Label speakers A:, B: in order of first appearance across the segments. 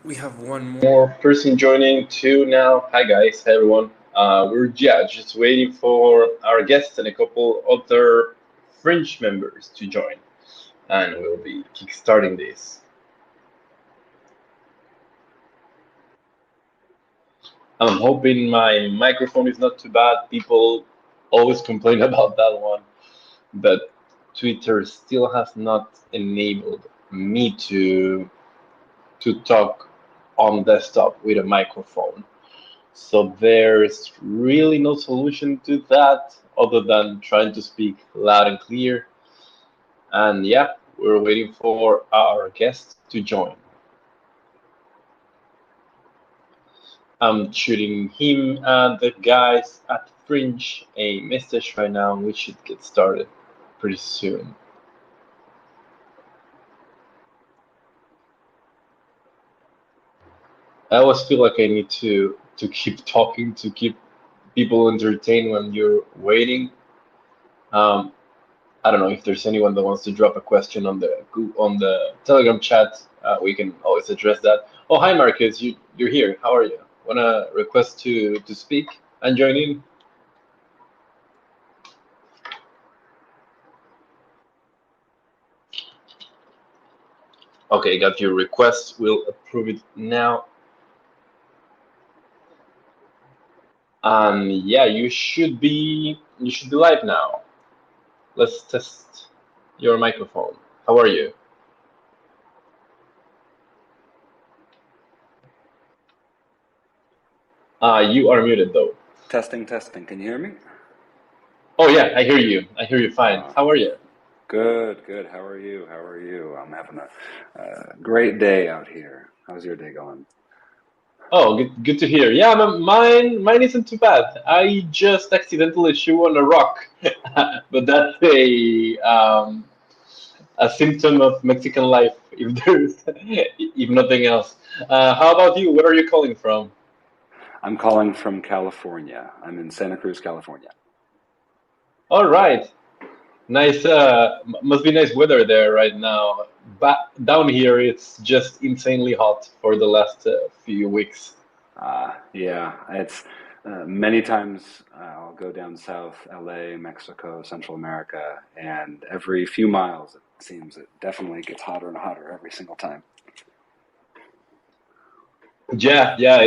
A: We have one more person joining too now. Hi guys, hi everyone. We're just waiting for our guests and a couple other Fringe members to join, and we'll be kickstarting this. I'm hoping my microphone is not too bad. People always complain about that one, but Twitter still has not enabled me to talk on desktop with a microphone. So there's really no solution to that other than trying to speak loud and clear. And yeah, we're waiting for our guest to join. I'm shooting him and the guys at Fringe a message right now, and we should get started pretty soon. I always feel like I need to keep talking to keep people entertained when you're waiting. Um, I don't know if there's anyone that wants to drop a question on the Telegram chat. We can always address that. Oh, hi Marcus, you're here. How are you? Wanna request to speak and join in? Okay, got your request. We'll approve it now. Yeah, you should be live now. Let's test your microphone. How are you? You are muted though.
B: Testing, testing. Can you hear me?
A: Oh yeah, I hear you. I hear you fine.
B: Uh,
A: How are you?
B: Good, good. How are you? How are you? I'm having a great day out here. How's your day going?
A: Oh, good to hear. Yeah, mine isn't too bad. I just accidentally chew on a rock, but that's a symptom of Mexican life, if there's if nothing else. How about you? Where are you calling from?
B: I'm calling from California. I'm in Santa Cruz, California.
A: All right, nice. Must be nice weather there right now. But down here, it's just insanely hot for the last few weeks.
B: Yeah, it's many times I'll go down south, LA, Mexico, Central America, and every few miles it seems it definitely gets hotter and hotter every single time.
A: Yeah,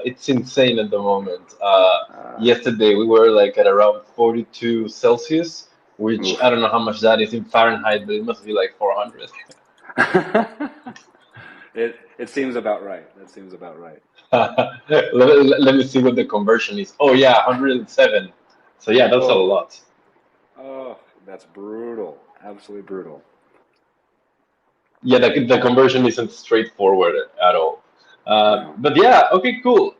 A: it's insane at the moment.
B: Uh,
A: Yesterday we were like at around 42 Celsius, which I
B: Oof.
A: don't know how much that is in Fahrenheit, but it must be like 400.
B: It seems about right. That seems about right.
A: Let me see what the conversion is. Oh yeah, 107. So yeah, that's a
B: Oh,
A: lot.
B: oh, that's brutal. Absolutely brutal.
A: Yeah, the conversion isn't straightforward at all.
B: No.
A: But yeah, okay, cool.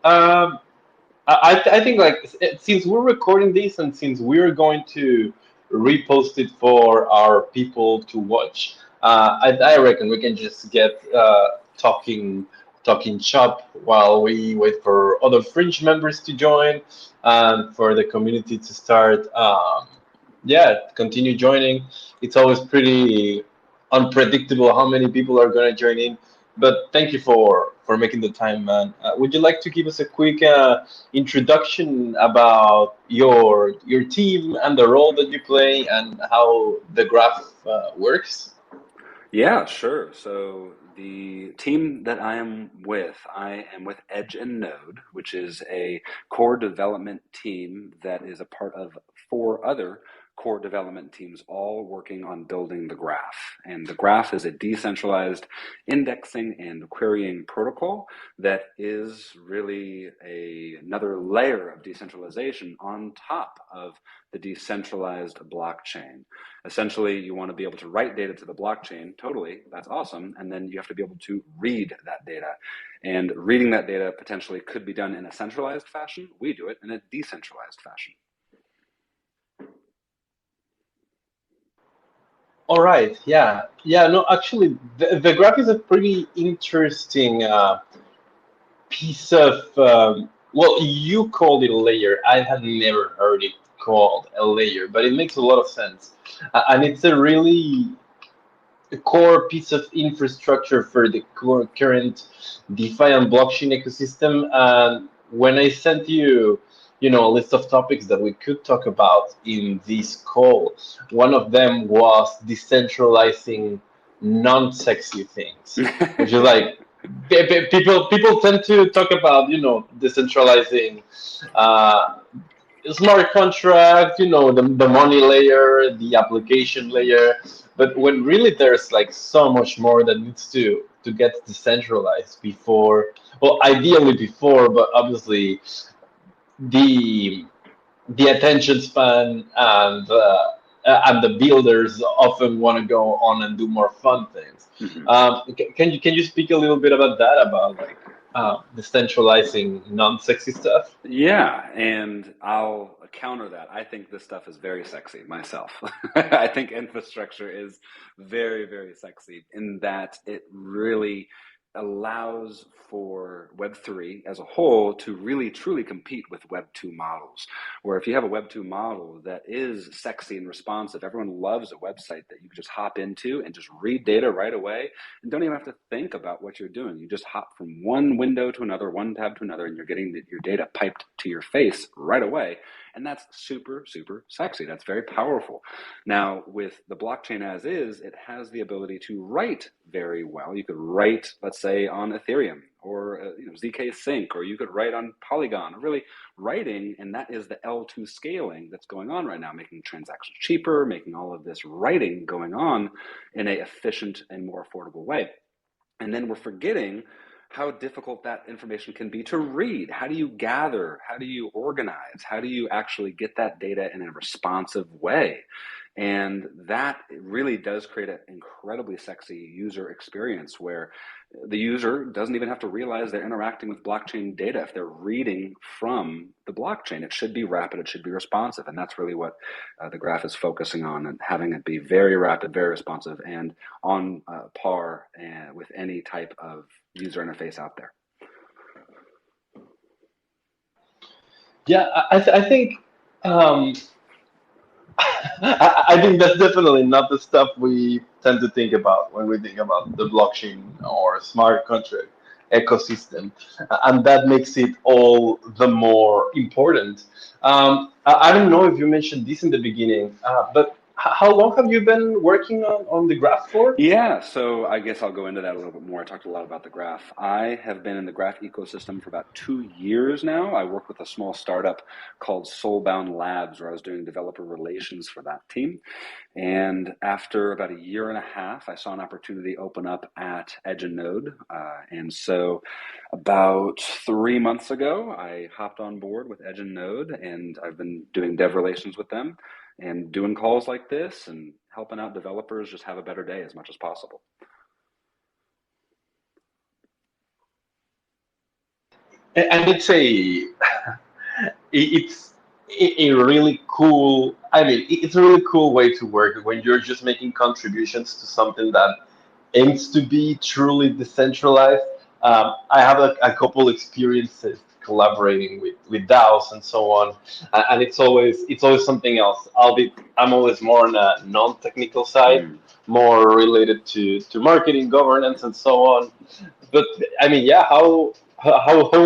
A: I think like since we're recording this and since we're going to repost it for our people to watch, I reckon we can just get talking talking shop while we wait for other Fringe members to join and for the community to start. Yeah, continue joining. It's always pretty unpredictable how many people are going to join in. But thank you for making the time, man. Would you like to give us a quick introduction about your team and the role that you play and how the graph works?
B: Yeah, sure. So the team that I am with Edge and Node, which is a core development team that is a part of four other core development teams, all working on building the graph. And the graph is a decentralized indexing and querying protocol that is really another layer of decentralization on top of the decentralized blockchain. Essentially, you want to be able to write data to the blockchain. Totally, that's awesome. And then you have to be able to read that data. And reading that data potentially could be done in a centralized fashion. We do it in a decentralized fashion.
A: All right, yeah. No, actually, the graph is a pretty interesting piece of. Well, you called it a layer. I had never heard it called a layer, but it makes a lot of sense, and it's a really a core piece of infrastructure for the current DeFi and blockchain ecosystem. And when I sent you, a list of topics that we could talk about in this call, one of them was decentralizing non-sexy things, which is like people tend to talk about, decentralizing uh, smart contract, the money layer, the application layer, but when really there's like so much more that needs to get decentralized before, well, ideally before, but obviously the the attention span and the builders often want to go on and do more fun things.
B: Mhm.
A: Can you speak a little bit about that, about like decentralizing non-sexy stuff?
B: Yeah, and I'll counter that. I think this stuff is very sexy myself. I think infrastructure is very, very sexy in that it really allows for Web3 as a whole to really truly compete with Web2 models. Where if you have a Web2 model that is sexy and responsive, everyone loves a website that you can just hop into and just read data right away and don't even have to think about what you're doing. You just hop from one window to another, one tab to another, and you're getting your data piped to your face right away. And that's super, super sexy. That's very powerful. Now, with the blockchain as is, it has the ability to write very well. You could write, let's say, on Ethereum or ZK Sync, or you could write on Polygon, or really writing, and that is the L2 scaling that's going on right now, making transactions cheaper, making all of this writing going on in a efficient and more affordable way. And then we're forgetting how difficult that information can be to read. How do you gather? How do you organize? How do you actually get that data in a responsive way? And that really does create an incredibly sexy user experience where the user doesn't even have to realize they're interacting with blockchain data. If they're reading from the blockchain, it should be rapid, it should be responsive. And that's really what the graph is focusing on, and having it be very rapid, very responsive, and on par with any type of user interface out there.
A: Yeah, I think um, I think that's definitely not the stuff we tend to think about when we think about the blockchain or smart contract ecosystem, and that makes it all the more important. I don't know if you mentioned this in the beginning, but how long have you been working on the graph for?
B: Yeah, so I guess I'll go into that a little bit more. I talked a lot about the graph. I have been in the graph ecosystem for about 2 years now. I work with a small startup called Soulbound Labs, where I was doing developer relations for that team. And after about a year and a half, I saw an opportunity open up at Edge and Node. And so about 3 months ago, I hopped on board with Edge and Node, and I've been doing dev relations with them and doing calls like this and helping out developers just have a better day as much as possible.
A: And it's a really cool, I mean, it's a really cool way to work when you're just making contributions to something that aims to be truly decentralized. I have a couple experiences collaborating with DAOs and so on, and it's always something else. I'm always more on a non-technical side,
B: Mm.
A: more related to marketing, governance, and so on. But I mean, yeah, how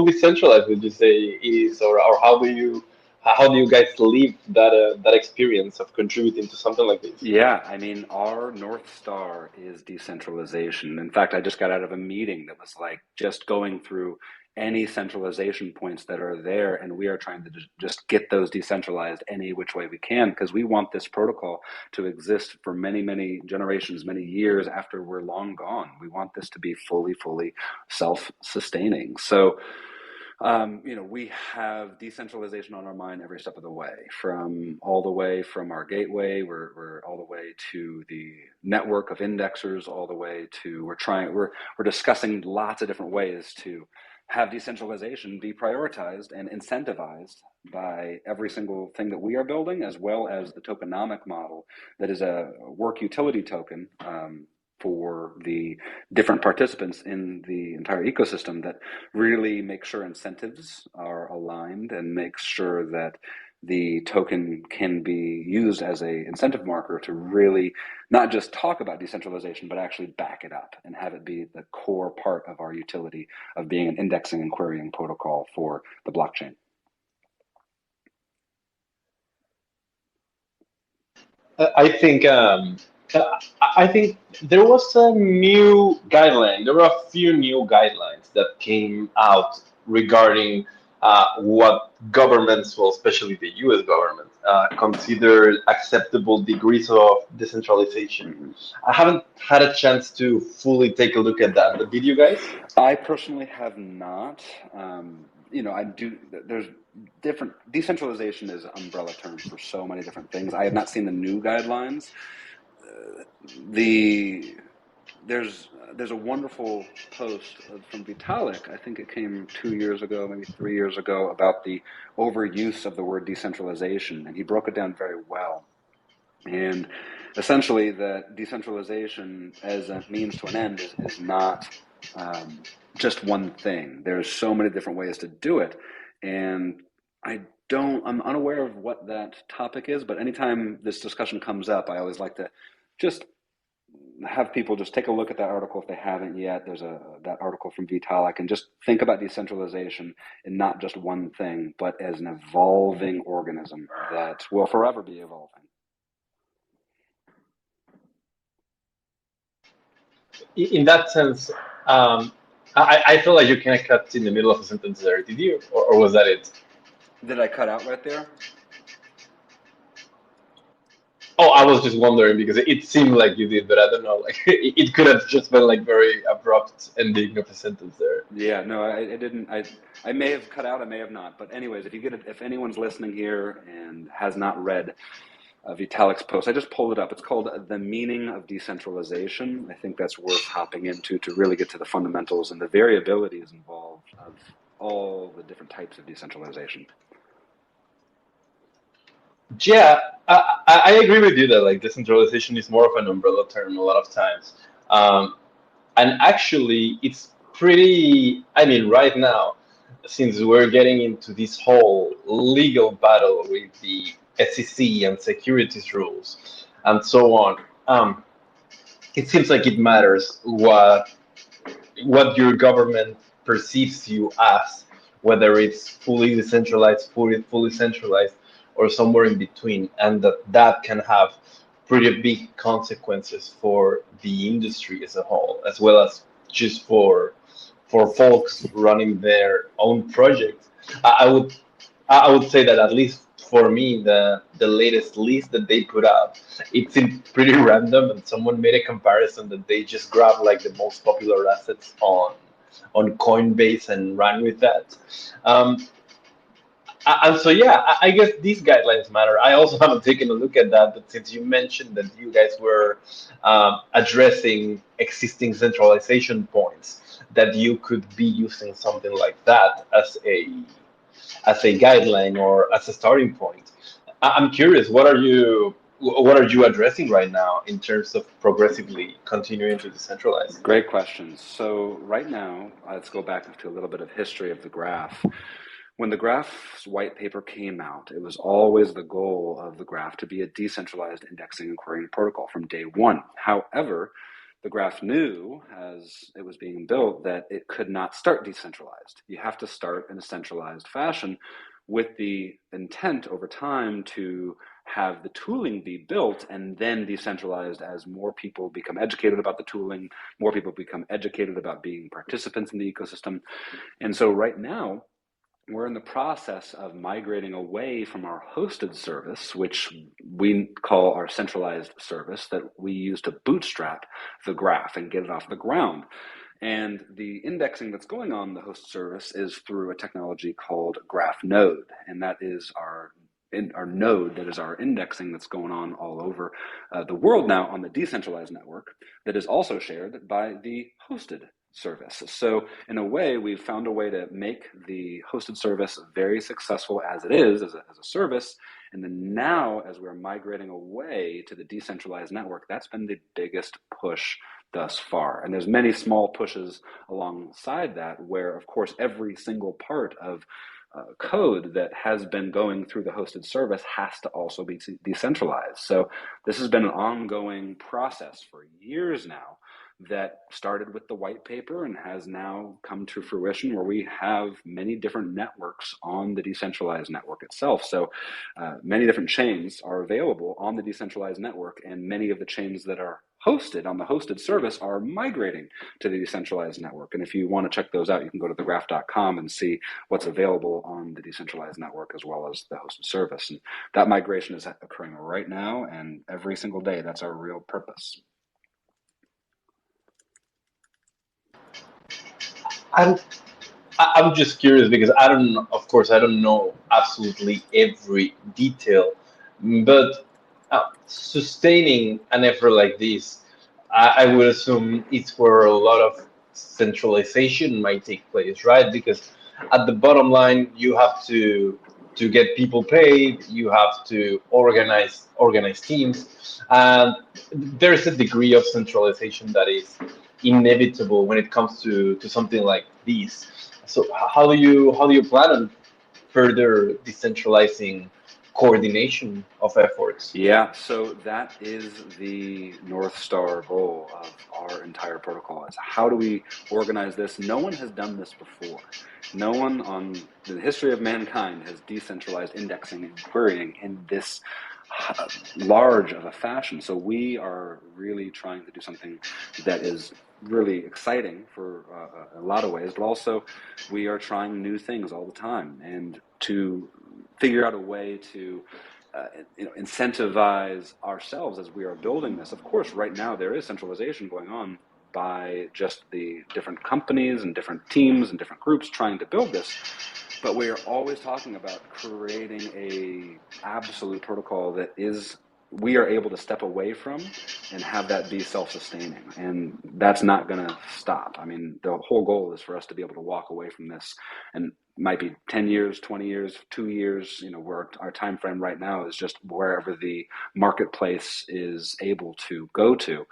A: decentralized would you say it is, or how do you guys live that experience of contributing to something like this?
B: Yeah, I mean, our North Star is decentralization. In fact, I just got out of a meeting that was like just going through any centralization points that are there, and we are trying to just get those decentralized any which way we can, because we want this protocol to exist for many, many generations, many years after we're long gone. We want this to be fully, fully self-sustaining. So we have decentralization on our mind every step of the way, from all the way from our gateway, we're all the way to the network of indexers, all the way to we're discussing lots of different ways to have decentralization be prioritized and incentivized by every single thing that we are building, as well as the tokenomic model that is a work utility token for the different participants in the entire ecosystem that really make sure incentives are aligned and make sure that the token can be used as a incentive marker to really not just talk about decentralization, but actually back it up and have it be the core part of our utility of being an indexing and querying protocol for the blockchain.
A: I think I think there was a new guideline. There were a few new guidelines that came out regarding what governments, well, especially the U.S. government, consider acceptable degrees of decentralization.
B: Mm-hmm.
A: I haven't had a chance to fully take a look at that. But did you guys?
B: I personally have not. I do. There's different. Decentralization is an umbrella term for so many different things. I have not seen the new guidelines. The there's a wonderful post from Vitalik. I think it came 2 years ago, maybe 3 years ago, about the overuse of the word decentralization, and he broke it down very well. And essentially, that decentralization as a means to an end is not just one thing. There's so many different ways to do it, and I'm unaware of what that topic is. But anytime this discussion comes up, I always like to just have people just take a look at that article if they haven't yet. There's that article from Vitalik, and just think about decentralization and not just one thing, but as an evolving organism that will forever be evolving.
A: In that sense, I feel like you kind of cut in the middle of a sentence there. Did you, or was that it?
B: Did I cut out right there?
A: Oh, I was just wondering because it seemed like you did, but I don't know. Like it could have just been like very abrupt ending of a sentence there.
B: Yeah, no, I didn't. I may have cut out. I may have not. But anyways, if anyone's listening here and has not read Vitalik's post, I just pulled it up. It's called "The Meaning of Decentralization." I think that's worth hopping into to really get to the fundamentals and the variabilities involved of all the different types of decentralization.
A: Yeah, I agree with you that like decentralization is more of an umbrella term a lot of times, um, and actually it's pretty. I mean, right now, since we're getting into this whole legal battle with the SEC and securities rules and so on, it seems like it matters what your government perceives you as, whether it's fully decentralized, fully centralized, or somewhere in between, and that can have pretty big consequences for the industry as a whole, as well as just for folks running their own projects. I would I would say that at least for me, the latest list that they put out, it seemed pretty random, and someone made a comparison that they just grabbed like the most popular assets on Coinbase and ran with that. Um, and so yeah, I guess these guidelines matter. I also haven't taken a look at that, but since you mentioned that you guys were addressing existing centralization points, that you could be using something like that as a guideline or as a starting point. I'm curious, what are you addressing right now in terms of progressively continuing to decentralize?
B: Great questions. So right now, let's go back to a little bit of history of the graph. When the graph's white paper came out, it was always the goal of the graph to be a decentralized indexing and querying protocol from day one. However, the graph knew as it was being built that it could not start decentralized. You have to start in a centralized fashion with the intent over time to have the tooling be built and then decentralized as more people become educated about the tooling, more people become educated about being participants in the ecosystem. And so right now, we're in the process of migrating away from our hosted service, which we call our centralized service that we use to bootstrap the graph and get it off the ground. And the indexing that's going on the host service is through a technology called Graph Node, and that is our node that is our indexing that's going on all over the world now on the decentralized network that is also shared by the hosted service. So in a way, we've found a way to make the hosted service very successful as it is, as a service. And then now, as we're migrating away to the decentralized network, that's been the biggest push thus far. And there's many small pushes alongside that where, of course, every single part of code that has been going through the hosted service has to also be decentralized. So this has been an ongoing process for years now that started with the white paper and has now come to fruition where we have many different networks on the decentralized network itself. So many different chains are available on the decentralized network, and many of the chains that are hosted on the hosted service are migrating to the decentralized network. And if you want to check those out, you can go to thegraph.com and see what's available on the decentralized network as well as the hosted service. And that migration is occurring right now, and every single day. That's our real purpose.
A: I'm I'm just curious because I don't know, of course, I don't know absolutely every detail, but sustaining an effort like this, I would assume it's where a lot of centralization might take place, right? Because at the bottom line, you have to get people paid, you have to organize teams, and there's a degree of centralization that is inevitable when it comes to something like this. So how do you plan on further decentralizing coordination of efforts?
B: Yeah, so that is the North Star goal of our entire protocol is how do we organize this? No one has done this before. No one on the history of mankind has decentralized indexing and querying in this large of a fashion. So we are really trying to do something that is really exciting for a lot of ways, but also we are trying new things all the time and to figure out a way to incentivize ourselves as we are building this. Of course, right now there is centralization going on by just the different companies and different teams and different groups trying to build this. But we are always talking about creating a absolute protocol that is we are able to step away from and have that be self-sustaining, and that's not going to stop. I mean, the whole goal is for us to be able to walk away from this, and might be 10 years, 20 years, 2 years, where our time frame right now is just wherever the marketplace is able to go to,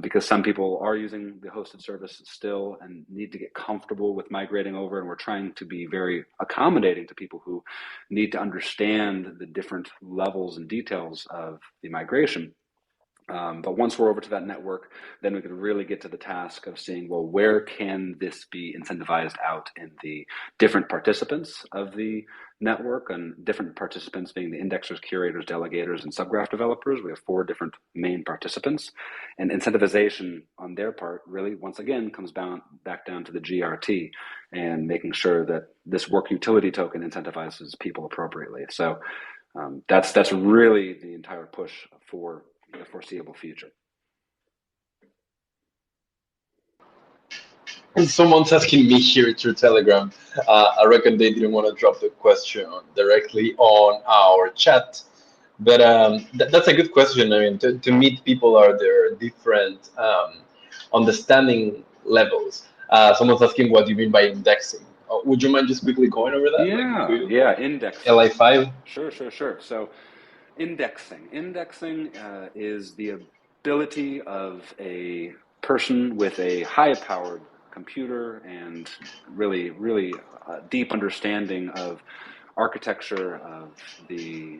B: because some people are using the hosted service still and need to get comfortable with migrating over, and we're trying to be very accommodating to people who need to understand the different levels and details of the migration. But once we're over to that network, then we could really get to the task of seeing, well, where can this be incentivized out in the different participants of the network, and different participants being the indexers, curators, delegators, and subgraph developers. We have 4 different main participants, and incentivization on their part really, once again, comes back down to the GRT and making sure that this work utility token incentivizes people appropriately. So that's really the entire push for the foreseeable future.
A: Someone's asking me here through Telegram. I reckon they didn't want to drop the question directly on our chat, but that's a good question. I mean, to meet people, are there different understanding levels? Someone's asking what do you mean by indexing. Would you mind just quickly going over that?
B: Yeah, indexing.
A: Li5?
B: Sure. So indexing is the ability of a person with a high-powered computer and really deep understanding of architecture of the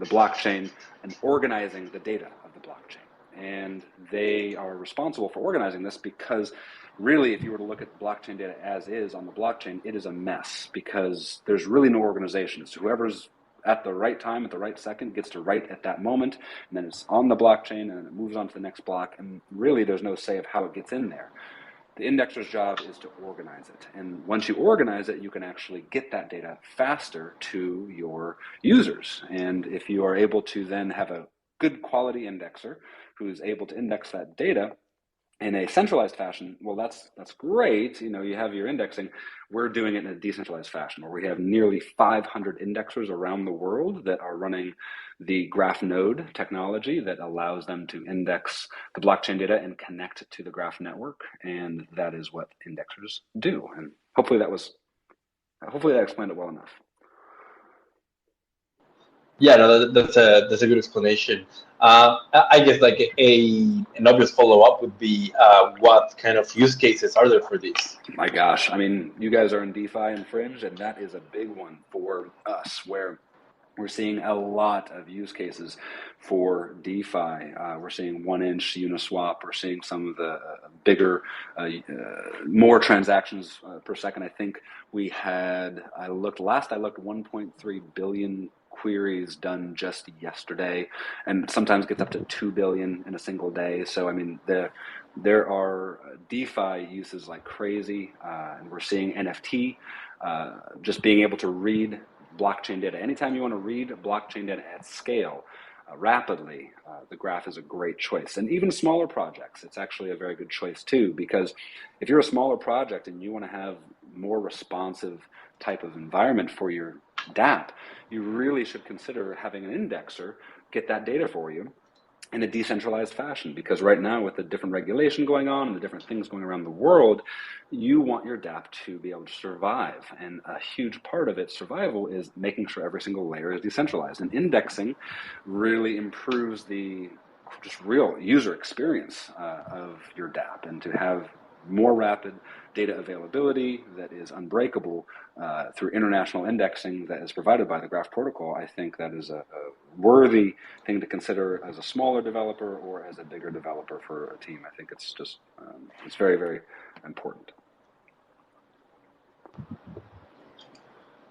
B: blockchain and organizing the data of the blockchain. And they are responsible for organizing this because really, if you were to look at blockchain data as is on the blockchain, it is a mess because there's really no organization. It's whoever's at the right time, at the right second, gets to write at that moment, and then it's on the blockchain, and then it moves on to the next block, and really there's no say of how it gets in there. The indexer's job is to organize it. And once you organize it, you can actually get that data faster to your users. And if you are able to then have a good quality indexer who's able to index that data in a centralized fashion, well, that's great. You have your indexing. We're doing it in a decentralized fashion where we have nearly 500 indexers around the world that are running the graph node technology that allows them to index the blockchain data and connect it to the graph network. And that is what indexers do. And hopefully that explained it well enough.
A: Yeah, no, that's a good explanation. I guess like an obvious follow up would be what kind of use cases are there for this?
B: My gosh, I mean, you guys are in DeFi and Fringe, and that is a big one for us, where we're seeing a lot of use cases for DeFi. We're seeing 1-inch Uniswap. We're seeing some of the bigger, more transactions per second. I think I looked 1.3 billion queries done just yesterday, and sometimes gets up to 2 billion in a single day. So, I mean, there are DeFi uses like crazy, and we're seeing NFT, just being able to read blockchain data. Anytime you want to read blockchain data at scale rapidly, the graph is a great choice. And even smaller projects, it's actually a very good choice too, because if you're a smaller project and you want to have more responsive type of environment for your dApp, you really should consider having an indexer get that data for you in a decentralized fashion, because right now with the different regulation going on and the different things going around the world, you want your dApp to be able to survive. And a huge part of its survival is making sure every single layer is decentralized. And indexing really improves the just real user experience of your dApp, and to have more rapid data availability that is unbreakable through international indexing that is provided by the Graph protocol, I think that is a worthy thing to consider as a smaller developer or as a bigger developer for a team. I think it's just it's very, very important.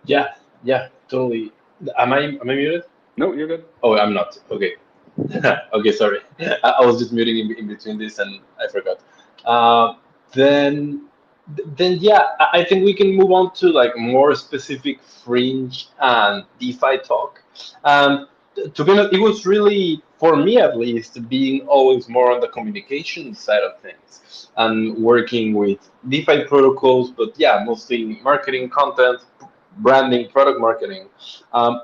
A: Yeah, yeah, totally. Am I muted?
B: No, you're good.
A: Oh, I'm not. Okay. Okay, sorry. I was just muting in between this and I forgot. Uh, then, then yeah, I think we can move on to like more specific fringe and DeFi talk. To be honest, it was really, for me at least, being always more on the communication side of things and working with DeFi protocols, but yeah, mostly marketing, content, branding, product marketing. Um,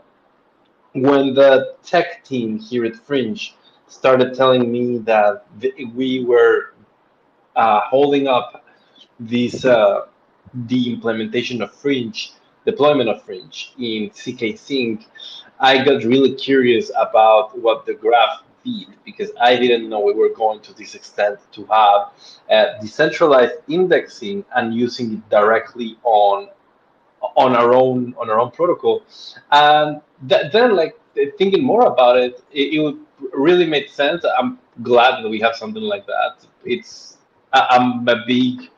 A: when the tech team here at Fringe started telling me that we were holding up this the implementation of Fringe, deployment of Fringe in CK Sync, I got really curious about what the graph did because I didn't know we were going to this extent to have decentralized indexing and using it directly on our own protocol, and then like thinking more about it, it would really make sense. I'm glad that we have something like that. I'm a big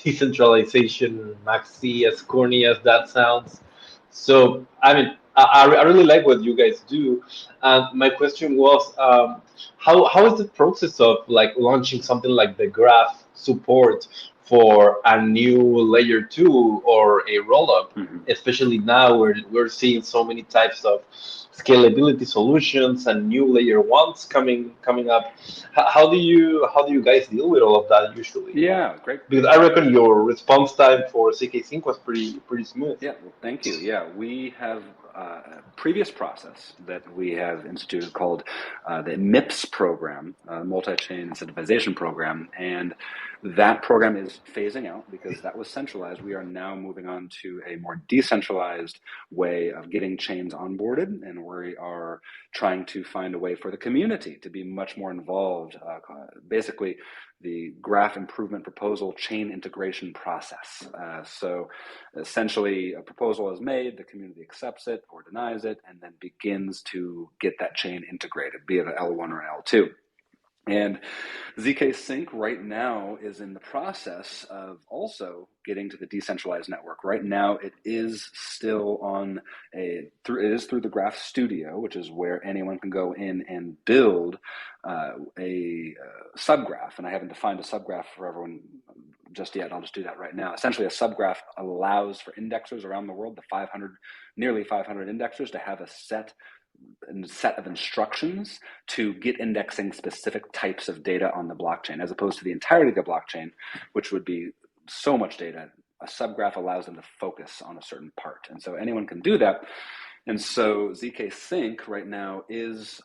A: decentralization maxi, as corny as that sounds. So I mean, I really like what you guys do, and my question was, how is the process of like launching something like the graph support for a new layer two or a rollup,
B: Mm-hmm.
A: especially now where we're seeing so many types of scalability solutions and new layer ones coming up. How do you guys deal with all of that usually?
B: Yeah, great.
A: Because I reckon your response time for CK Sync was pretty smooth.
B: Yeah, well, thank you. Yeah, we have a previous process that we have instituted called the MIPS program, multi-chain incentivization program, and that program is phasing out because that was centralized. We are now moving on to a more decentralized way of getting chains onboarded, and we are trying to find a way for the community to be much more involved. Basically, the graph improvement proposal chain integration process. So essentially, a proposal is made, the community accepts it or denies it, and then begins to get that chain integrated, be it an L1 or an L2. And ZK Sync right now is in the process of also getting to the decentralized network. Right now, it is still through the Graph Studio, which is where anyone can go in and build a subgraph. And I haven't defined a subgraph for everyone just yet. I'll just do that right now. Essentially, a subgraph allows for indexers around the world, nearly 500 indexers, to have a set of instructions to get indexing specific types of data on the blockchain, as opposed to the entirety of the blockchain, which would be so much data. A subgraph allows them to focus on a certain part. And so anyone can do that. And so ZK Sync right now is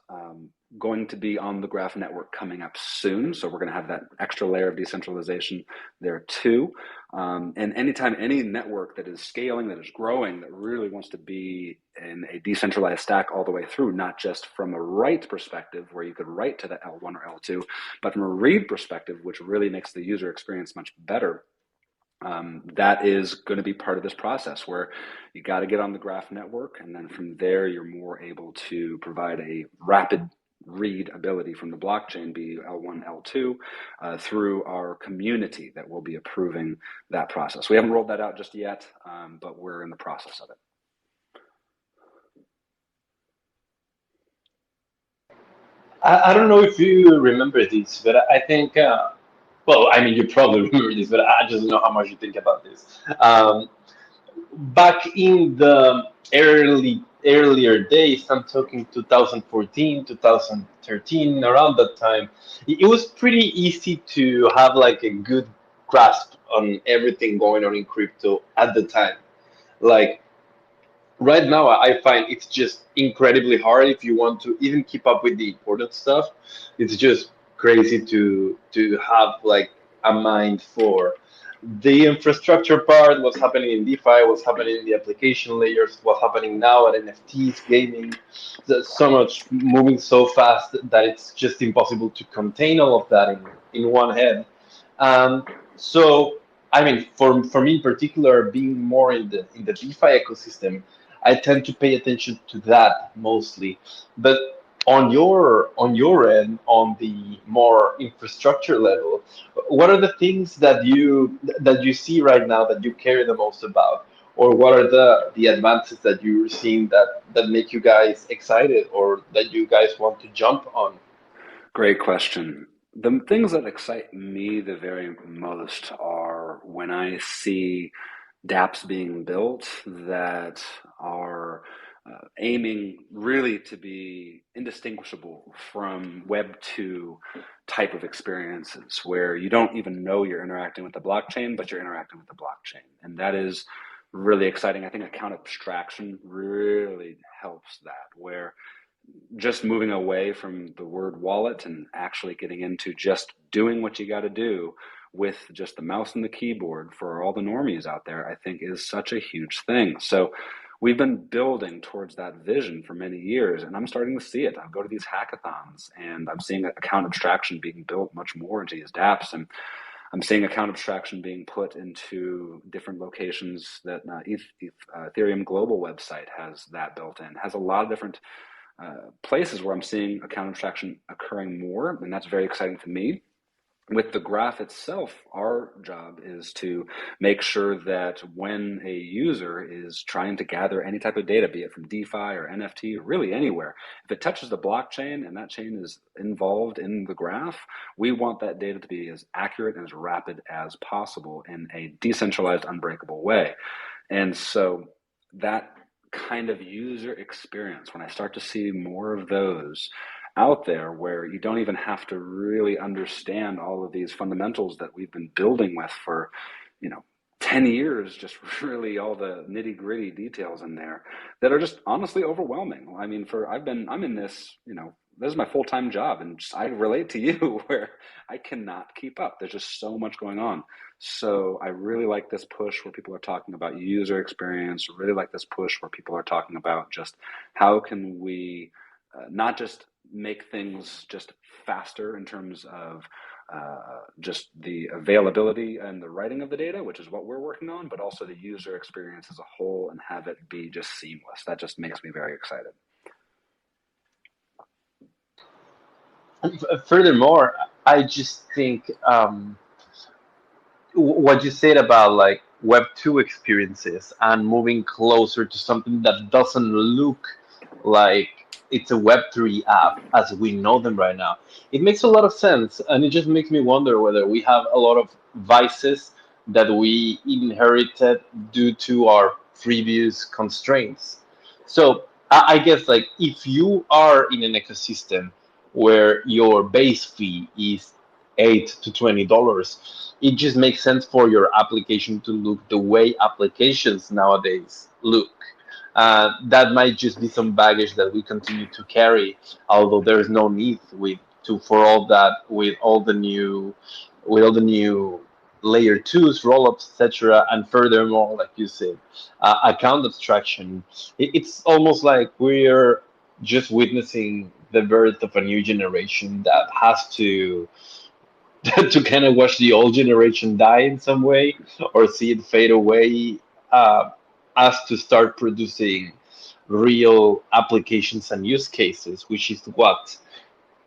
B: going to be on the Graph network coming up soon. So we're going to have that extra layer of decentralization there too. And anytime any network that is scaling, that is growing, that really wants to be in a decentralized stack all the way through, not just from a write perspective where you could write to the L1 or L2, but from a read perspective, which really makes the user experience much better. That is going to be part of this process where you got to get on the Graph network, and then from there you're more able to provide a rapid read ability from the blockchain, be L1, L2, through our community that will be approving that process. We haven't rolled that out just yet, but we're in the process of it.
A: I don't know if you remember this, but I think, well, I mean, you probably remember this, but I just don't know how much you think about this. Back in the earlier days, I'm talking 2014, 2013, around that time, it was pretty easy to have like a good grasp on everything going on in crypto at the time. Like right now, I find it's just incredibly hard if you want to even keep up with the important stuff. It's just crazy to have like a mind for the infrastructure part, what's happening in DeFi, what's happening in the application layers, what's happening now at NFTs, gaming. There's so much moving so fast that it's just impossible to contain all of that in one head. So, I mean, for me in particular, being more in the DeFi ecosystem, I tend to pay attention to that mostly. But on your end, on the more infrastructure level, what are the things that you see right now that you care the most about, or what are the advances that you're seeing that make you guys excited or that you guys want to jump on?
B: Great question. The things that excite me the very most are when I see dApps being built that are aiming really to be indistinguishable from Web 2 type of experiences where you don't even know you're interacting with the blockchain, but you're interacting with the blockchain. And that is really exciting. I think account abstraction really helps that, where just moving away from the word wallet and actually getting into just doing what you got to do with just the mouse and the keyboard for all the normies out there, I think is such a huge thing. So we've been building towards that vision for many years, and I'm starting to see it. I go to these hackathons and I'm seeing account abstraction being built much more into these dApps, and I'm seeing account abstraction being put into different locations that Ethereum Global website has that built in, has a lot of different places where I'm seeing account abstraction occurring more, and that's very exciting to me. With the graph itself, our job is to make sure that when a user is trying to gather any type of data, be it from DeFi or NFT or really anywhere, if it touches the blockchain and that chain is involved in the graph, we want that data to be as accurate and as rapid as possible in a decentralized, unbreakable way. And so that kind of user experience, when I start to see more of those out there where you don't even have to really understand all of these fundamentals that we've been building with for, you know, 10 years, just really all the nitty gritty details in there that are just honestly overwhelming. I mean, I'm in this, this is my full-time job, and I relate to you where I cannot keep up. There's just so much going on. So I really like this push where people are talking about user experience, really like this push where people are talking about just how can we not just make things just faster in terms of just the availability and the writing of the data, which is what we're working on, but also the user experience as a whole and have it be just seamless. That just makes me very excited.
A: Furthermore, I just think what you said about like Web 2 experiences and moving closer to something that doesn't look like it's a Web 3 app as we know them right now. It makes a lot of sense, and it just makes me wonder whether we have a lot of vices that we inherited due to our previous constraints. So I guess like if you are in an ecosystem where your base fee is $8 to $20, it just makes sense for your application to look the way applications nowadays look. That might just be some baggage that we continue to carry, although there is no need for all that with all the new layer twos, rollups, etc. And furthermore, like you said, account abstraction. It's almost like we're just witnessing the birth of a new generation that has to to kind of watch the old generation die in some way or see it fade away, uh, as to start producing real applications and use cases, which is what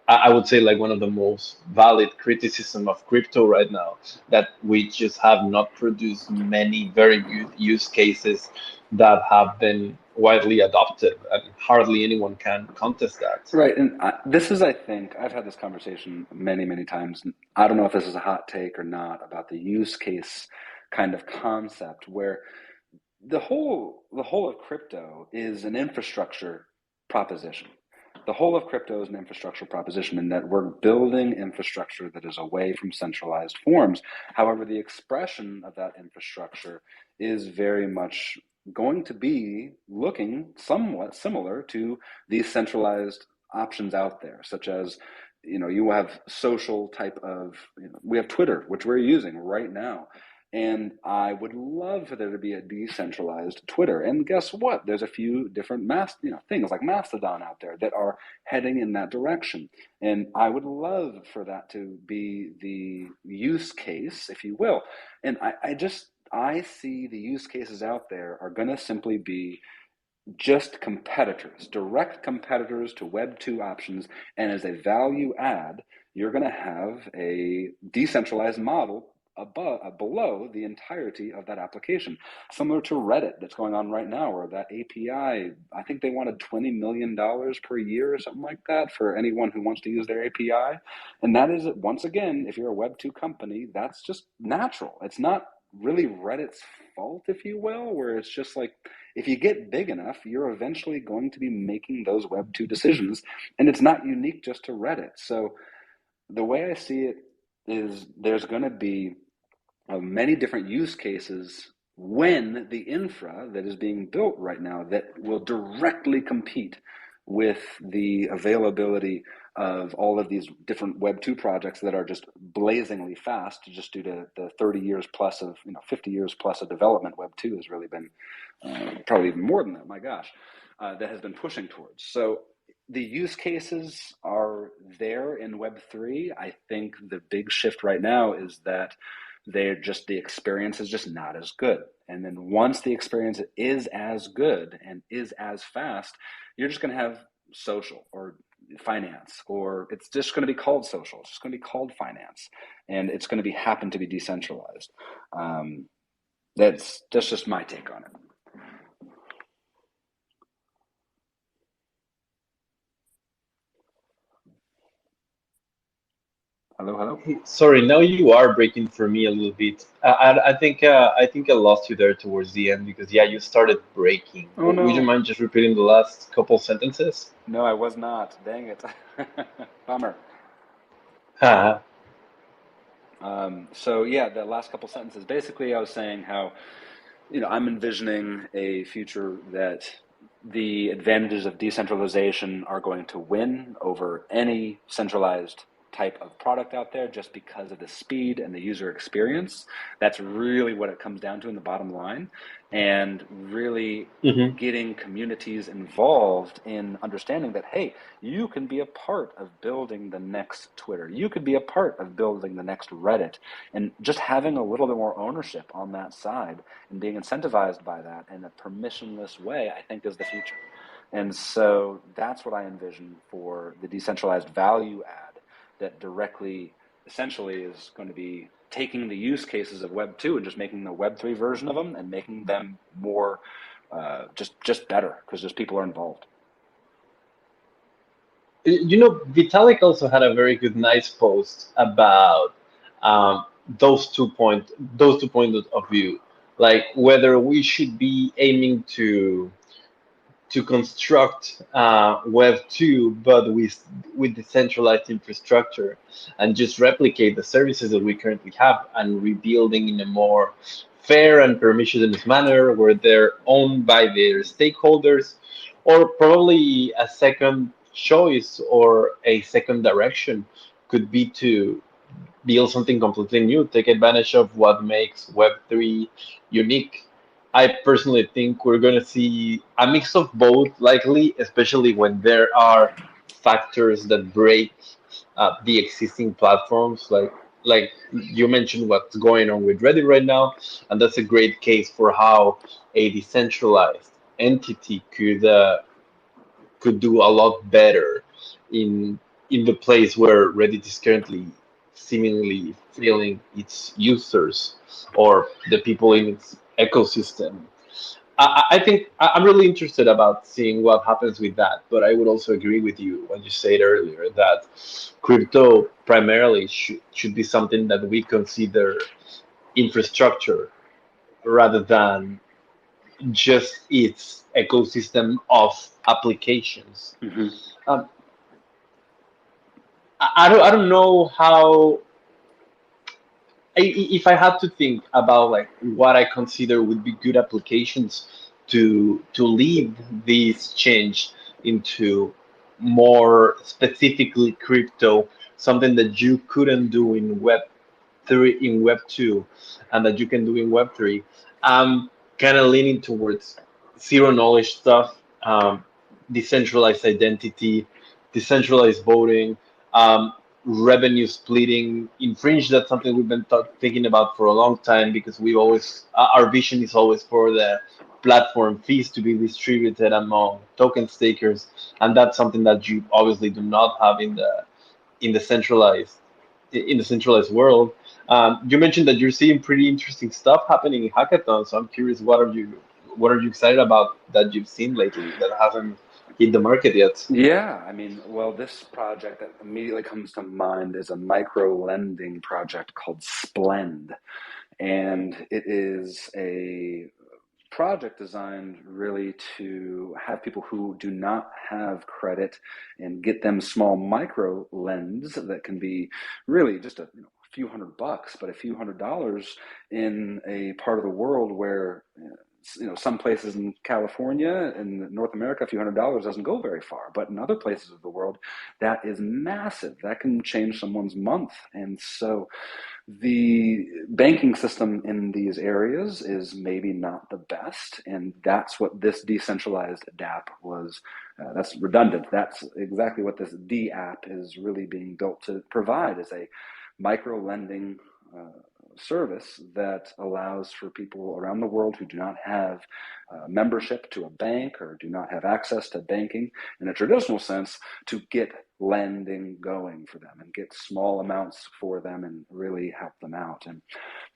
A: I would say like one of the most valid criticism of crypto right now, that we just have not produced many very good use cases that have been widely adopted, and hardly anyone can contest that.
B: Right, and this is, I think, I've had this conversation many, many times. I don't know if this is a hot take or not about the use case kind of concept, where the whole of crypto is an infrastructure proposition. The whole of crypto is an infrastructure proposition in that we're building infrastructure that is away from centralized forms. However, the expression of that infrastructure is very much going to be looking somewhat similar to these centralized options out there, such as, you have social type of, we have Twitter, which we're using right now. And I would love for there to be a decentralized Twitter. And guess what? There's a few different things like Mastodon out there that are heading in that direction. And I would love for that to be the use case, if you will. And I see the use cases out there are going to simply be just competitors, direct competitors to Web 2 options. And as a value add, you're going to have a decentralized model below the entirety of that application, similar to Reddit that's going on right now, or that API. I think they wanted $20 million per year or something like that for anyone who wants to use their API. And that is, once again, if you're a Web 2 company, that's just natural. It's not really Reddit's fault, if you will, where it's just like, if you get big enough, you're eventually going to be making those Web 2 decisions. And it's not unique just to Reddit. So the way I see it is there's going to be many different use cases when the infra that is being built right now that will directly compete with the availability of all of these different Web 2 projects that are just blazingly fast, just due to the 30 years plus of, 50 years plus of development. Web 2 has really been probably even more than that, my gosh, that has been pushing towards. So the use cases are there in Web3. I think the big shift right now is that the experience is just not as good. And then once the experience is as good and is as fast, you're just going to have social or finance, or it's just going to be called social. It's just going to be called finance, and it's going to happen to be decentralized. That's just my take on it. Hello, hello.
A: Hey, sorry, now you are breaking for me a little bit. I think I lost you there towards the end because yeah, you started breaking.
B: Oh
A: Would you
B: no.
A: mind just repeating the last couple sentences?
B: No, I was not. Dang it. Bummer.
A: Haha.
B: So yeah, the last couple sentences. Basically, I was saying how, I'm envisioning a future that the advantages of decentralization are going to win over any centralized type of product out there, just because of the speed and the user experience. That's really what it comes down to in the bottom line, and really
A: Hmm.
B: getting communities involved in understanding that, hey, you can be a part of building the next Twitter, you could be a part of building the next Reddit, and just having a little bit more ownership on that side and being incentivized by that in a permissionless way, I think is the future. And so that's what I envision for the decentralized value add that directly, essentially, is going to be taking the use cases of Web 2 and just making the Web 3 version of them and making them more just better, because just people are involved.
A: Vitalik also had a very good, nice post about um, those 2 points of view, like whether we should be aiming to construct Web 2, but with decentralized infrastructure, and just replicate the services that we currently have, and rebuilding in a more fair and permissionless manner, where they're owned by their stakeholders, or probably a second choice or a second direction could be to build something completely new, take advantage of what makes Web3 unique. I personally think we're going to see a mix of both, likely, especially when there are factors that break the existing platforms. Like you mentioned, what's going on with Reddit right now, and that's a great case for how a decentralized entity could do a lot better in the place where Reddit is currently seemingly failing its users or the people in its ecosystem. I think I'm really interested about seeing what happens with that, but I would also agree with you when you said earlier that crypto primarily should be something that we consider infrastructure rather than just its ecosystem of applications.
B: Hmm.
A: Um, I don't know how if I had to think about like what I consider would be good applications to lead this change into more specifically crypto, something that you couldn't do in Web 3 in Web 2 and that you can do in Web 3. I'm kind of leaning towards zero knowledge stuff, decentralized identity, decentralized voting, um, revenue splitting. In Fringe, that's something we've been thinking about for a long time because we always our vision is always for the platform fees to be distributed among token stakers, and that's something that you obviously do not have in the centralized in the centralized world. You mentioned that you're seeing pretty interesting stuff happening in hackathons. So I'm curious, what are you excited about that you've seen lately that hasn't hit the market yet?
B: Yeah, I mean, well, this project that immediately comes to mind is a micro lending project called Splend. And it is a project designed really to have people who do not have credit and get them small micro lends that can be really just a few $100, but a few $100 in a part of the world where some places in California and North America, a few $100 doesn't go very far, but in other places of the world, that is massive. That can change someone's month. And so the banking system in these areas is maybe not the best, and that's what this decentralized DApp was. That's redundant. That's exactly what this D app is really being built to provide, is a micro lending service that allows for people around the world who do not have membership to a bank or do not have access to banking in a traditional sense to get lending going for them and get small amounts for them and really help them out. And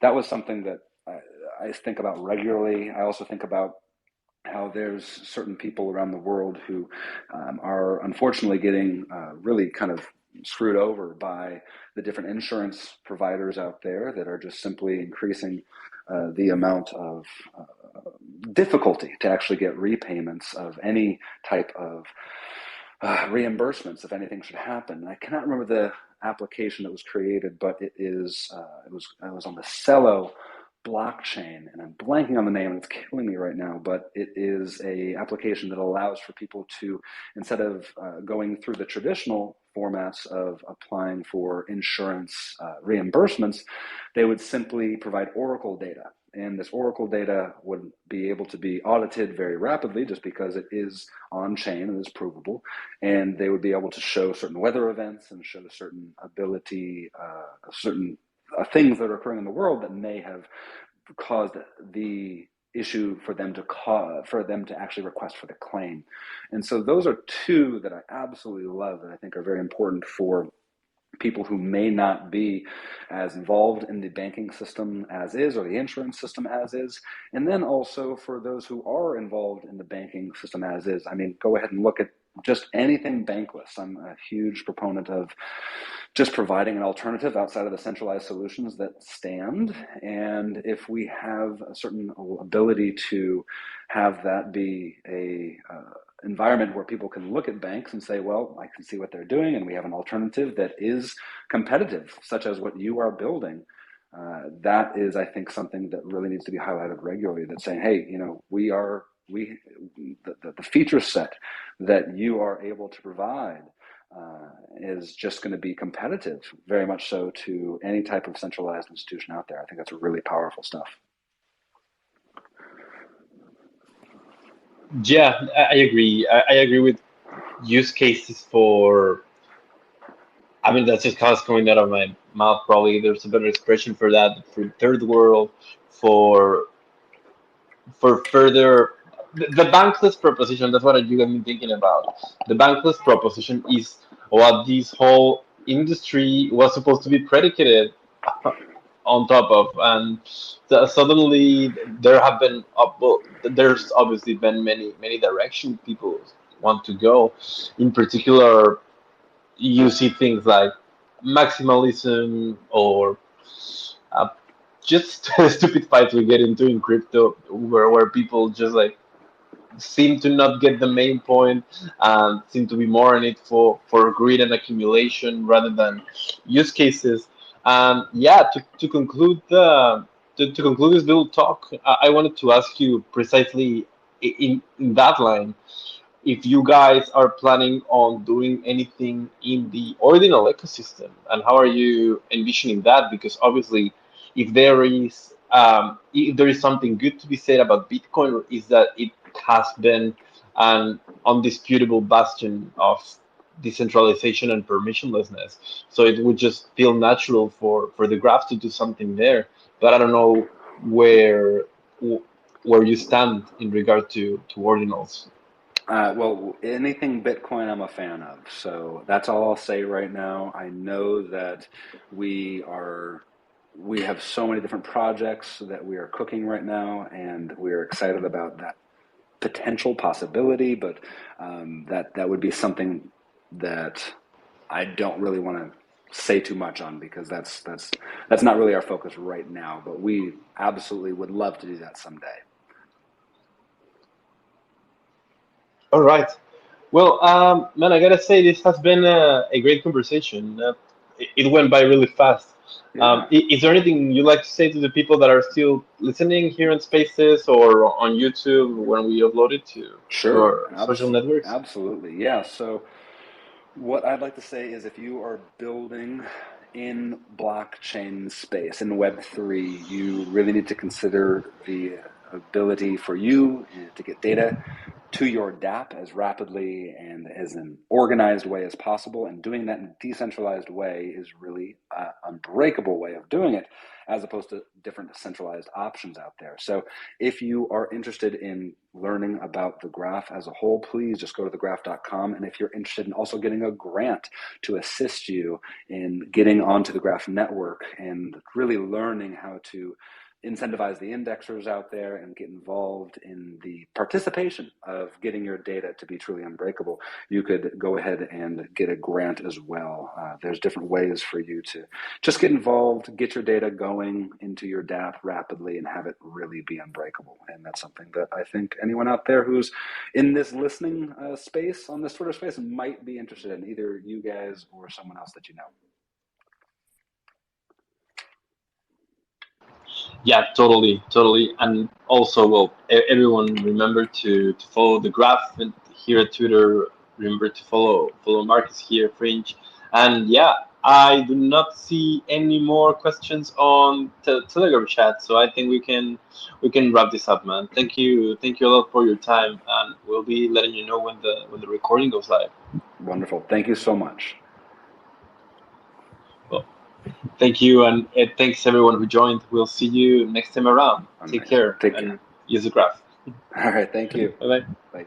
B: that was something that I think about regularly. I also think about how there's certain people around the world who are unfortunately getting really kind of screwed over by the different insurance providers out there that are just simply increasing the amount of difficulty to actually get repayments of any type of reimbursements if anything should happen. I cannot remember the application that was created, but it was on the Cello blockchain, and I'm blanking on the name and it's killing me right now, but it is a application that allows for people to, instead of going through the traditional formats of applying for insurance reimbursements, they would simply provide Oracle data. And this Oracle data would be able to be audited very rapidly just because it is on chain and is provable. And they would be able to show certain weather events and show certain ability, certain things that are occurring in the world that may have caused the issue for them to actually request for the claim. And so those are two that I absolutely love that I think are very important for people who may not be as involved in the banking system as is, or the insurance system as is. And then also for those who are involved in the banking system as is. I mean, go ahead and look at just anything bankless. I'm a huge proponent of just providing an alternative outside of the centralized solutions that stand. And if we have a certain ability to have that be a environment where people can look at banks and say, well, I can see what they're doing, and we have an alternative that is competitive, such as what you are building. that is, I think, something that really needs to be highlighted regularly. That's saying, hey, the feature set that you are able to provide is just going to be competitive, very much so, to any type of centralized institution out there. I think that's really powerful stuff.
A: Yeah, I agree. I agree with use cases for. I mean, that's just how it's coming out of my mouth. Probably there's a better expression for that for third world, for further the bankless proposition. That's what you got me thinking about. The bankless proposition is what this whole industry was supposed to be predicated on top of, and suddenly there have been well, there's obviously been many directions people want to go. In particular, you see things like maximalism or uh, just stupid fights we get into in crypto, where people just like seem to not get the main point and seem to be more in it for greed and accumulation rather than use cases. And yeah, to conclude to conclude this little talk, I wanted to ask you precisely in that line if you guys are planning on doing anything in the ordinal ecosystem, and how are you envisioning that? Because obviously, if there is something good to be said about Bitcoin, is that it has been an undisputable bastion of decentralization and permissionlessness. So it would just feel natural for the graph to do something there. But I don't know where you stand in regard to ordinals.
B: Well, anything Bitcoin, I'm a fan of. So that's all I'll say right now. I know that we have so many different projects that we are cooking right now, and we're excited about that potential possibility. But that would be something that I don't really want to say too much on, because that's not really our focus right now. But we absolutely would love to do that someday.
A: All right. Well, man, I gotta say this has been a great conversation. It went by really fast.
B: Yeah.
A: Is there anything you'd like to say to the people that are still listening here in Spaces or on YouTube when we upload it to
B: Sure.
A: our social networks?
B: Absolutely. Yeah. So what I'd like to say is, if you are building in blockchain space, in Web3, you really need to consider the ability for you to get data to your DApp as rapidly and as an organized way as possible. And doing that in a decentralized way is really an unbreakable way of doing it, as opposed to different centralized options out there. So if you are interested in learning about the graph as a whole, please just go to thegraph.com. And if you're interested in also getting a grant to assist you in getting onto the Graph network and really learning how to incentivize the indexers out there and get involved in the participation of getting your data to be truly unbreakable, you could go ahead and get a grant as well. There's different ways for you to just get involved, get your data going into your DApp rapidly, and have it really be unbreakable. And that's something that I think anyone out there who's in this listening space, on this Twitter space, might be interested in, either you guys or someone else that you know.
A: Yeah, totally. And also, well, everyone remember to follow the graph and here at Twitter. Remember to follow Marcus here, Fringe. And yeah, I do not see any more questions on Telegram chat, so I think we can wrap this up, man. Thank you a lot for your time, and we'll be letting you know when the recording goes live.
B: Wonderful. Thank you so much.
A: Well, thank you, and thanks everyone who joined. We'll see you next time around.
B: Amazing.
A: Take care
B: Take care.
A: and use the graph.
B: All right. Thank you.
A: Bye bye.
B: Bye.